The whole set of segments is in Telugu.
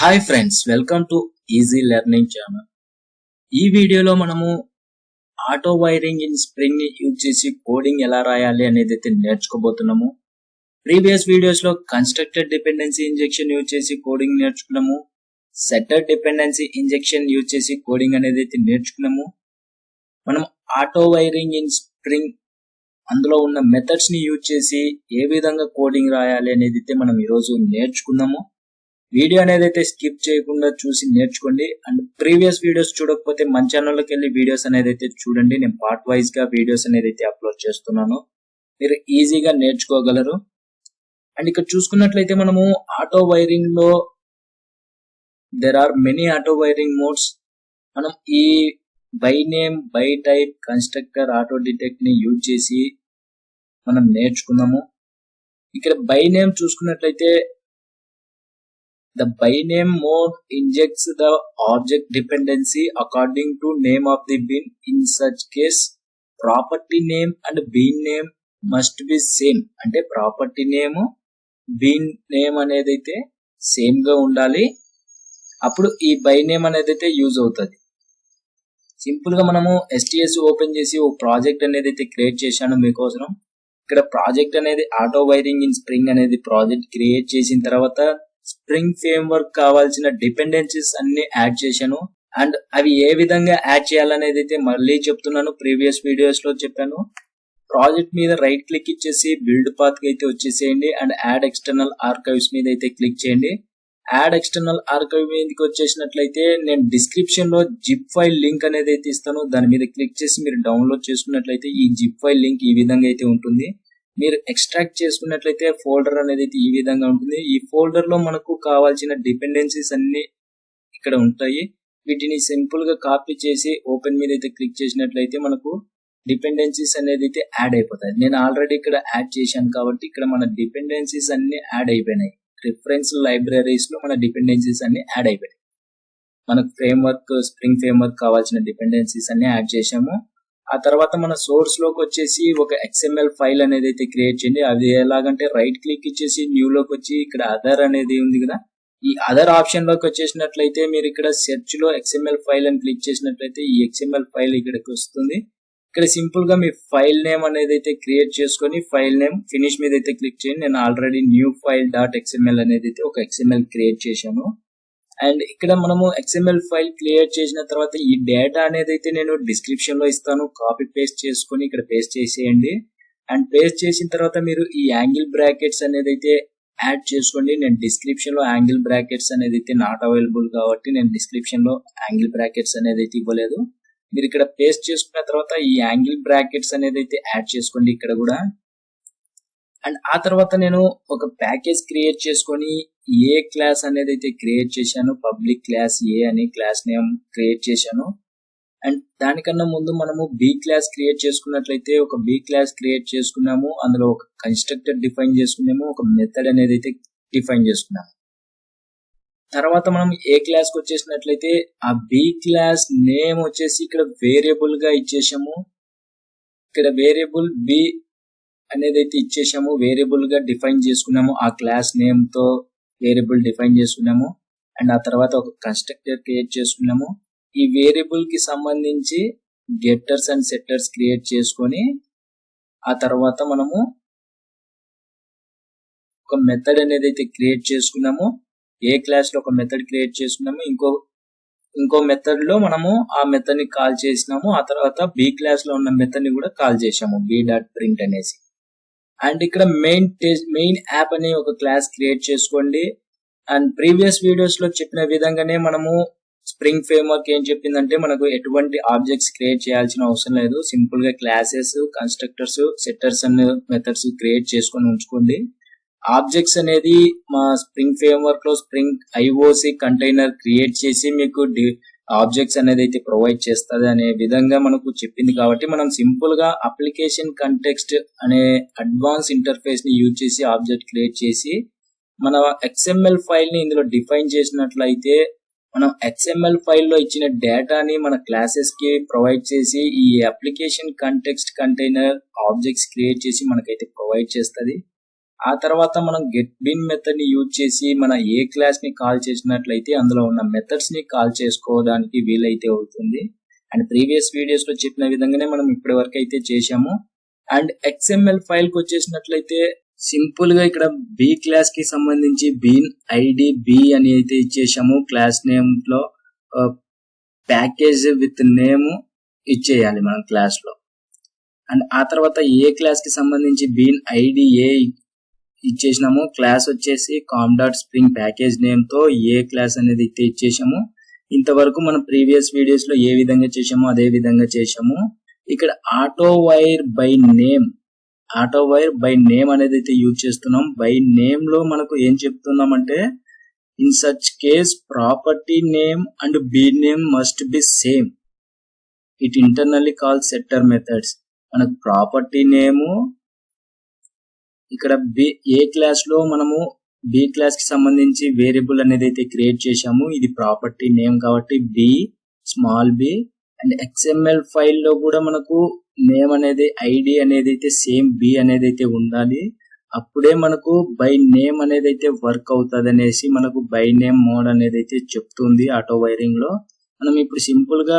Hi friends, welcome to easy learning channel. ఈ వీడియోలో మనము ఆటో వైరింగ్ ఇన్ స్ప్రింగ్ ని యూజ్ చేసి కోడింగ్ ఎలా రాయాలి అనేది అయితే నేర్చుకోబోతున్నాము. ప్రీవియస్ వీడియోస్ లో కన్స్ట్రక్టెడ్ డిపెండెన్సీ ఇంజెక్షన్ యూజ్ చేసి కోడింగ్ నేర్చుకున్నాము. సెటర్ డిపెండెన్సీ ఇంజెక్షన్ యూజ్ చేసి కోడింగ్ అనేది అయితే నేర్చుకున్నాము. మనం ఆటో వైరింగ్ ఇన్ స్ప్రింగ్ అందులో ఉన్న మెథడ్స్ ని యూజ్ చేసి ఏ విధంగా కోడింగ్ రాయాలి అనేది అయితే మనం ఈరోజు నేర్చుకున్నాము. వీడియో అనేది అయితే స్కిప్ చేయకుండా చూసి నేర్చుకోండి. అండ్ ప్రీవియస్ వీడియోస్ చూడకపోతే మన ఛానల్లోకి వెళ్ళి వీడియోస్ అనేది అయితే చూడండి. నేను పార్ట్ వైజ్ గా వీడియోస్ అనేది అయితే అప్లోడ్ చేస్తున్నాను, మీరు ఈజీగా నేర్చుకోగలరు. అండ్ ఇక్కడ చూసుకున్నట్లయితే మనము ఆటో వైరింగ్ లో there are many auto wiring modes. మనం ఈ by name, by type, constructor, auto detect ని యూజ్ చేసి మనం నేర్చుకున్నాము. ఇక్కడ బై నేమ్ చూసుకున్నట్లయితే the by name mode injects the object dependency according to name of the bin. In such case, property name and bin name must be same. అంటే ప్రాపర్టీ నేమ్, bin నేమ్ అనేది అయితే సేమ్ గా ఉండాలి. అప్పుడు ఈ బై నేమ్ అనేది అయితే యూజ్ అవుతుంది. సింపుల్ గా మనము STS ఓపెన్ చేసి ఒక ప్రాజెక్ట్ అనేది అయితే క్రియేట్ చేశాను మీకోసం. ఇక్కడ ప్రాజెక్ట్ అనేది ఆటో వైరింగ్ ఇన్ స్ప్రింగ్ అనేది ప్రాజెక్ట్ క్రియేట్ చేసిన తర్వాత స్ప్రింగ్ ఫ్రేమ్వర్క్ కావాల్సిన డిపెండెన్సీస్ అన్ని యాడ్ చేశాను. అండ్ అవి ఏ విధంగా యాడ్ చేయాలనేది అయితే మళ్ళీ చెప్తున్నాను, ప్రీవియస్ వీడియోస్ లో చెప్పాను. ప్రాజెక్ట్ మీద రైట్ క్లిక్ ఇచ్చేసి బిల్డ్ పాత్ కి అయితే వచ్చేసేయండి. అండ్ యాడ్ ఎక్స్టర్నల్ ఆర్కైవ్స్ మీద అయితే క్లిక్ చేయండి. యాడ్ ఎక్స్టర్నల్ ఆర్కైవ్ మీదకి వచ్చేసినట్లయితే నేను డిస్క్రిప్షన్ లో జిప్ ఫైల్ లింక్ అనేది అయితే ఇస్తాను. దాని మీద క్లిక్ చేసి మీరు డౌన్లోడ్ చేసుకున్నట్లయితే ఈ జిప్ ఫైల్ లింక్ ఈ విధంగా అయితే ఉంటుంది. మీరు ఎక్స్ట్రాక్ట్ చేసుకున్నట్లయితే ఫోల్డర్ అనేది ఈ విధంగా ఉంటుంది. ఈ ఫోల్డర్ లో మనకు కావాల్సిన డిపెండెన్సీస్ అన్ని ఇక్కడ ఉంటాయి. వీటిని సింపుల్ గా కాపీ చేసి ఓపెన్ మీద అయితే క్లిక్ చేసినట్లయితే మనకు డిపెండెన్సీస్ అనేది అయితే యాడ్ అయిపోతాయి. నేను ఆల్రెడీ ఇక్కడ యాడ్ చేశాను కాబట్టి ఇక్కడ మన డిపెండెన్సీస్ అన్ని యాడ్ అయిపోయినాయి. రిఫరెన్స్ లైబ్రరీస్ లో మన డిపెండెన్సీస్ అన్ని యాడ్ అయిపోయినాయి. మనకు ఫ్రేమ్వర్క్, స్ప్రింగ్ ఫ్రేమ్వర్క్ కావాల్సిన డిపెండెన్సీస్ అన్ని యాడ్ చేశాము. ఆ తర్వాత మన సోర్స్ లోకి వచ్చేసి ఒక XML ఫైల్ అనేది అయితే క్రియేట్ చేయండి. అది ఎలాగంటే రైట్ క్లిక్ ఇచ్చేసి న్యూ లోకి వచ్చి ఇక్కడ అదర్ అనేది ఉంది కదా, ఈ అదర్ ఆప్షన్ లోకి వచ్చేసినట్లయితే మీరు ఇక్కడ సెర్చ్ లో XML ఫైల్ అని క్లిక్ చేసినట్లయితే ఈ XML ఫైల్ ఇక్కడికి వస్తుంది. ఇక్కడ సింపుల్ గా మీ ఫైల్ నేమ్ అనేది అయితే క్రియేట్ చేసుకొని ఫైల్ నేమ్ ఫినిష్ మీద అయితే క్లిక్ చేయండి. నేను already knew file dot XML అనేది అయితే ఒక XML క్రియేట్ చేశాను. అండ్ ఇక్కడ మనము XML ఫైల్ క్రియేట్ చేసిన తర్వాత ఈ డేటా అనేది అయితే నేను డిస్క్రిప్షన్ లో ఇస్తాను. కాపీ పేస్ట్ చేసుకొని ఇక్కడ పేస్ట్ చేసేయండి. అండ్ పేస్ట్ చేసిన తర్వాత మీరు ఈ యాంగిల్ బ్రాకెట్స్ అనేది అయితే యాడ్ చేసుకోండి. నేను డిస్క్రిప్షన్ లో యాంగిల్ బ్రాకెట్స్ అనేది అయితే నాట్ అవైలబుల్ కాబట్టి నేను డిస్క్రిప్షన్ లో యాంగిల్ బ్రాకెట్స్ అనేది అయితే ఇవ్వలేదు. మీరు ఇక్కడ పేస్ట్ చేసుకున్న తర్వాత ఈ యాంగిల్ బ్రాకెట్స్ అనేది అయితే యాడ్ చేసుకోండి ఇక్కడ కూడా. అండ్ ఆ తర్వాత నేను ఒక ప్యాకేజ్ క్రియేట్ చేసుకొని ఏ క్లాస్ అనేది అయితే క్రియేట్ చేశాను, పబ్లిక్ క్లాస్ ఏ అని క్లాస్ నేమ్ క్రియేట్ చేశాను. అండ్ దానికన్నా ముందు మనము బి క్లాస్ క్రియేట్ చేసుకున్నట్లయితే ఒక బి క్లాస్ క్రియేట్ చేసుకున్నాము. అందులో ఒక కన్స్ట్రక్టర్ డిఫైన్ చేసుకున్నాము, ఒక మెథడ్ అనేది అయితే డిఫైన్ చేసుకున్నాము. తర్వాత మనం ఏ క్లాస్ కి వచ్చేసినట్లయితే ఆ బి క్లాస్ నేమ్ వచ్చేసి ఇక్కడ వేరియబుల్ గా ఇచ్చేసాము. ఇక్కడ వేరియబుల్ బి అనేది అయితే ఇచ్చేసాము, వేరియబుల్ గా డిఫైన్ చేసుకున్నాము. ఆ క్లాస్ నేమ్ తో వేరియబుల్ డిఫైన్ చేసుకున్నాము. అండ్ ఆ తర్వాత ఒక కన్స్ట్రక్టర్ క్రియేట్ చేసుకున్నాము. ఈ వేరియబుల్ కి సంబంధించి గెట్టర్స్ అండ్ సెట్టర్స్ క్రియేట్ చేసుకొని ఆ తర్వాత మనము ఒక మెథడ్ అనేది అయితే క్రియేట్ చేసుకున్నాము. ఏ క్లాస్ లో ఒక మెథడ్ క్రియేట్ చేసుకున్నాము, ఇంకో మెథడ్ లో మనము ఆ మెథడ్ ని కాల్ చేసినాము. ఆ తర్వాత బి క్లాస్ లో ఉన్న మెథడ్ ని కూడా కాల్ చేసాము, b.print అనేసి. అండ్ ఇక్కడ మెయిన్ యాప్ అనే ఒక క్లాస్ క్రియేట్ చేసుకోండి. అండ్ ప్రీవియస్ వీడియోస్ లో చెప్పిన విధంగానే మనము స్ప్రింగ్ ఫ్రేమ్వర్క్ ఏం చెప్పిందంటే మనకు ఎటువంటి ఆబ్జెక్ట్స్ క్రియేట్ చేయాల్సిన అవసరం లేదు. సింపుల్ గా classes, constructors, setters and methods create చేసుకొని ఉంచుకోండి. ఆబ్జెక్ట్స్ అనేది మా స్ప్రింగ్ ఫ్రేమ్వర్క్ లో స్ప్రింగ్ IOC కంటైనర్ క్రియేట్ చేసి మీకు ఆబ్జెక్ట్స్ అనేది అయితే ప్రొవైడ్ చేస్తుంది అనే విధంగా మనకు చెప్పింది. కాబట్టి మనం సింపుల్ గా అప్లికేషన్ కంటెక్స్ట్ అనే అడ్వాన్స్ ఇంటర్ఫేస్ ని యూజ్ చేసి ఆబ్జెక్ట్ క్రియేట్ చేసి మన XML ఫైల్ ని ఇందులో డిఫైన్ చేసినట్లయితే మనం XML ఫైల్ లో ఇచ్చిన డేటాని మన క్లాసెస్ కి ప్రొవైడ్ చేసి ఈ application context container objects create చేసి మనకైతే ప్రొవైడ్ చేస్తుంది. ఆ తర్వాత మనం గెట్ బిన్ మెథడ్ ని యూజ్ చేసి మన ఏ క్లాస్ ని కాల్ చేసినట్లయితే అందులో ఉన్న మెథడ్స్ ని కాల్ చేసుకోవడానికి వీలైతే అవుతుంది. అండ్ ప్రీవియస్ వీడియోస్ లో చెప్పిన విధంగానే మనం ఇప్పటి వరకు అయితే చేశాము. అండ్ XML ఫైల్ కి వచ్చేసినట్లయితే సింపుల్ గా ఇక్కడ బి క్లాస్ కి సంబంధించి బీన్ ఐడి బి అని అయితే ఇచ్చేసాము. క్లాస్ నేమ్ లో ప్యాకేజ్ విత్ నేమ్ ఇచ్చేయాలి మనం క్లాస్ లో. అండ్ ఆ తర్వాత ఏ క్లాస్ కి సంబంధించి బీన్ ఐడి ఏ ఇచ్చేసినాము. క్లాస్ వచ్చేసి com.spring ప్యాకేజ్ నేమ్ తో ఏ క్లాస్ అనేది అయితే ఇచ్చేసాము. ఇంతవరకు మనం ప్రీవియస్ వీడియోస్ లో ఏ విధంగా చేసామో అదే విధంగా చేసాము. ఇక్కడ ఆటోవైర్ బై నేమ్ అనేది అయితే యూజ్ చేస్తున్నాం. బై నేమ్ లో మనకు ఏం చెప్తున్నామంటే in such case property name and bean name must be same. It internally call setter methods. మనకు ప్రాపర్టీ నేమ్ ఇక్కడ ఏ క్లాస్ లో మనము బి క్లాస్ కి సంబంధించి వేరియబుల్ అనేది అయితే క్రియేట్ చేశాము. ఇది ప్రాపర్టీ నేమ్ కాబట్టి B small B. And XML file లో కూడా మనకు నేమ్ అనేది ఐడి అనేది అయితే సేమ్ బి అనేది అయితే ఉండాలి. అప్పుడే మనకు బై నేమ్ అనేది అయితే వర్క్ అవుతుంది అనేసి మనకు బై నేమ్ మోడ్ అనేది అయితే చెప్తుంది ఆటో వైరింగ్ లో. మనం ఇప్పుడు సింపుల్ గా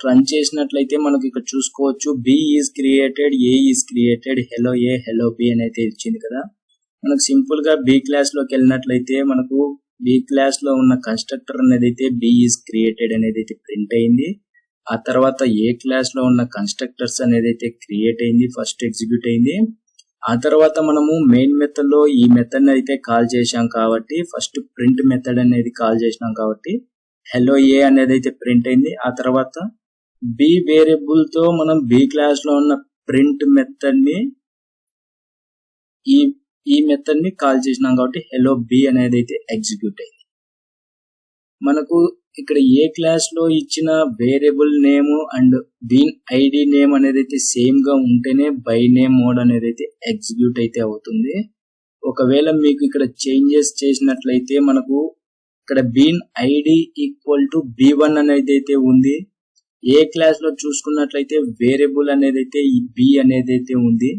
రన్ చేసినట్లయితే మనకు ఇక్కడ చూసుకోవచ్చు B is created, A is created, hello A hello B అని అయితే ఇచ్చింది కదా. మనకు సింపుల్ గా బి క్లాస్ లోకి వెళ్ళినట్లయితే మనకు బి క్లాస్ లో ఉన్న కన్స్ట్రక్టర్ అనేది అయితే బి ఈజ్ క్రియేటెడ్ అనేది అయితే ప్రింట్ అయింది. ఆ తర్వాత ఏ క్లాస్ లో ఉన్న కన్స్ట్రక్టర్స్ అనేది అయితే క్రియేట్ అయింది, ఫస్ట్ ఎగ్జిక్యూట్ అయింది. ఆ తర్వాత మనము మెయిన్ మెథడ్ లో ఈ మెథడ్ అయితే కాల్ చేశాం కాబట్టి ఫస్ట్ ప్రింట్ మెథడ్ అనేది కాల్ చేసినాం కాబట్టి హెలో ఏ అనేది అయితే ప్రింట్ అయింది. ఆ తర్వాత బి వేరియబుల్ తో మనం బి క్లాస్ లో ఉన్న ప్రింట్ మెథడ్ ని ఈ మెథడ్ ని కాల్ చేసినాం కాబట్టి హెలో బి అనేది అయితే ఎగ్జిక్యూట్ అయింది. మనకు ఇక్కడ ఏ క్లాస్ లో ఇచ్చిన variable name and bean ID name అనేది అయితే సేమ్ గా ఉంటేనే బై నేమ్ మోడ్ అనేది అయితే ఎగ్జిక్యూట్ అయితే అవుతుంది. ఒకవేళ మీకు ఇక్కడ చేంజెస్ చేసినట్లయితే మనకు ఇక్కడ been ID equal to B1 అనేది అయితే ఉంది. ఏ క్లాస్ లో చూసుకున్నట్లయితే వేరియబుల్ అనేది అయితే ఈ బి అనేది అయితే ఉంది.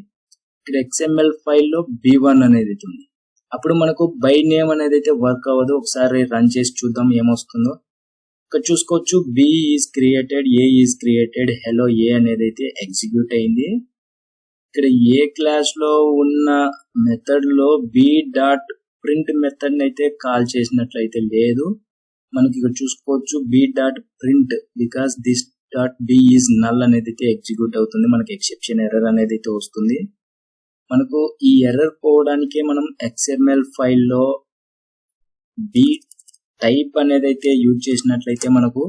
ఇక్కడ XML ఫైల్ లో B1 అనేది ఉంది. అప్పుడు మనకు బై నేమ్ అనేది అయితే వర్క్ అవ్వదు. ఒకసారి రన్ చేసి చూద్దాం ఏమొస్తుందో. ఇక్కడ చూసుకోవచ్చు B is created, A is created, hello A అనేది అయితే ఎగ్జిక్యూట్ అయింది. ఇక్కడ ఏ క్లాస్ లో ఉన్న మెథడ్ లో బి డాట్ ప్రింట్ మెథడ్ అయితే కాల్ చేసినట్లయితే లేదు. మనకి ఇక్కడ చూసుకోవచ్చు B dot print because this dot B is null అనేది అయితే ఎగ్జిక్యూట్ అవుతుంది. మనకి ఎక్సెప్షన్ ఎర్రర్ అనేది అయితే వస్తుంది. మనకు ఈ ఎర్రర్ పోవడానికే మనం XML ఫైల్ లో బి టైప్ అనేది అయితే యూజ్ చేసినట్లయితే మనకు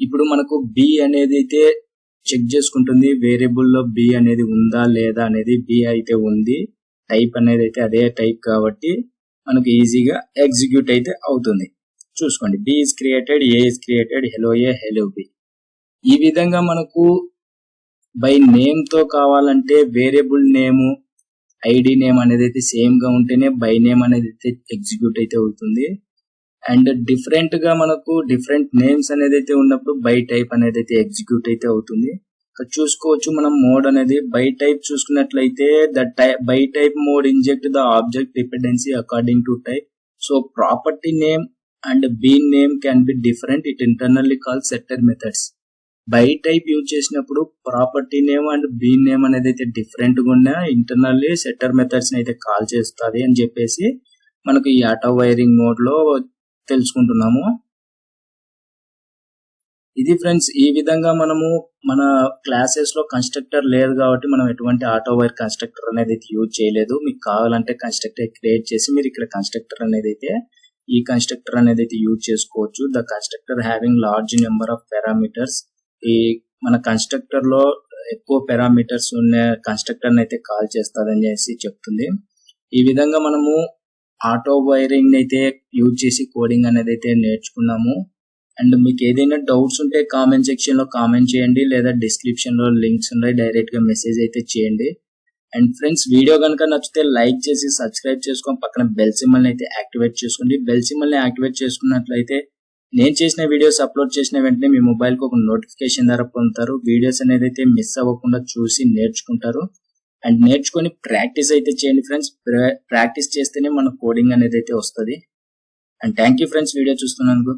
ఇప్పుడు మనకు బి అనేది అయితే చెక్ చేసుకుంటుంది వేరియబుల్ లో బి అనేది ఉందా లేదా అనేది. బి అయితే ఉంది, టైప్ అనేది అయితే అదే టైప్ కాబట్టి మనకు ఈజీగా ఎగ్జిక్యూట్ అయితే అవుతుంది. చూసుకోండి B is created, A is created, hello A hello B. ఈ విధంగా మనకు బై నేమ్ తో కావాలంటే వేరియబుల్ నేమ్ ఐడి నేమ్ అనేది అయితే సేమ్ గా ఉంటేనే బై నేమ్ అనేది అయితే ఎగ్జిక్యూట్ అయితే అవుతుంది. అండ్ డిఫరెంట్ గా మనకు డిఫరెంట్ నేమ్స్ అనేది అయితే ఉన్నప్పుడు బై టైప్ అనేది అయితే ఎగ్జిక్యూట్ అయితే అవుతుంది. చూసుకోవచ్చు మనం మోడ్ అనేది బై టైప్ చూసుకున్నట్లయితే by type mode inject the object dependency according to type. So property name and bean name can be different. It internally call setter methods. By type use చేసినప్పుడు property name and bean name అనేది అయితే డిఫరెంట్ గా ఉన్న ఇంటర్నల్లీ సెట్టర్ మెథడ్స్ అయితే కాల్ చేస్తుంది అని చెప్పేసి మనకు ఈ ఆటో వైరింగ్ మోడ్ లో తెలుసుకుంటున్నాము. ఇది ఫ్రెండ్స్, ఈ విధంగా మనము మన క్లాసెస్ లో కన్స్ట్రక్టర్ లేదు కాబట్టి మనం ఎటువంటి ఆటో వైర్ కన్స్ట్రక్టర్ అనేది యూజ్ చేయలేదు. మీకు కావాలంటే కన్స్ట్రక్టర్ క్రియేట్ చేసి మీరు ఇక్కడ కన్స్ట్రక్టర్ అనేది అయితే ఈ కన్స్ట్రక్టర్ అనేది అయితే యూజ్ చేసుకోవచ్చు. The constructor having large number of parameters. ఈ మన కన్స్ట్రక్టర్ లో ఎక్కువ పారామీటర్స్ ఉన్న కన్స్ట్రక్టర్ అయితే కాల్ చేస్తారని చెప్తుంది. ఈ విధంగా మనము ఆటో వైరింగ్ అయితే యూజ్ చేసి కోడింగ్ అనేది అయితే నేర్చుకున్నాము. అండ్ మీకు ఏదైనా డౌట్స్ ఉంటే కామెంట్ సెక్షన్ లో కామెంట్ చేయండి, లేదా డిస్క్రిప్షన్ లో లింక్స్ ఉన్నాయి డైరెక్ట్ గా మెసేజ్ అయితే చేయండి. అండ్ ఫ్రెండ్స్ వీడియో కనుక నచ్చితే లైక్ చేసి సబ్స్క్రైబ్ చేసుకొని పక్కన బెల్ సింబల్ అయితే యాక్టివేట్ చేసుకోండి. బెల్ సింబల్ ని యాక్టివేట్ చేసుకున్నట్లయితే నేను చేసిన వీడియోస్ అప్లోడ్ చేసిన వెంటనే మీ మొబైల్ కు ఒక నోటిఫికేషన్ ద్వారా పొందుతారు. వీడియోస్ అనేది అయితే మిస్ అవ్వకుండా చూసి నేర్చుకుంటారు. అండ్ నేర్చుకొని ప్రాక్టీస్ అయితే చేయండి ఫ్రెండ్స్. ప్రాక్టీస్ చేస్తేనే మన కోడింగ్ అనేది అయితే వస్తుంది. And thank you friends video చూస్తున్నందుకు.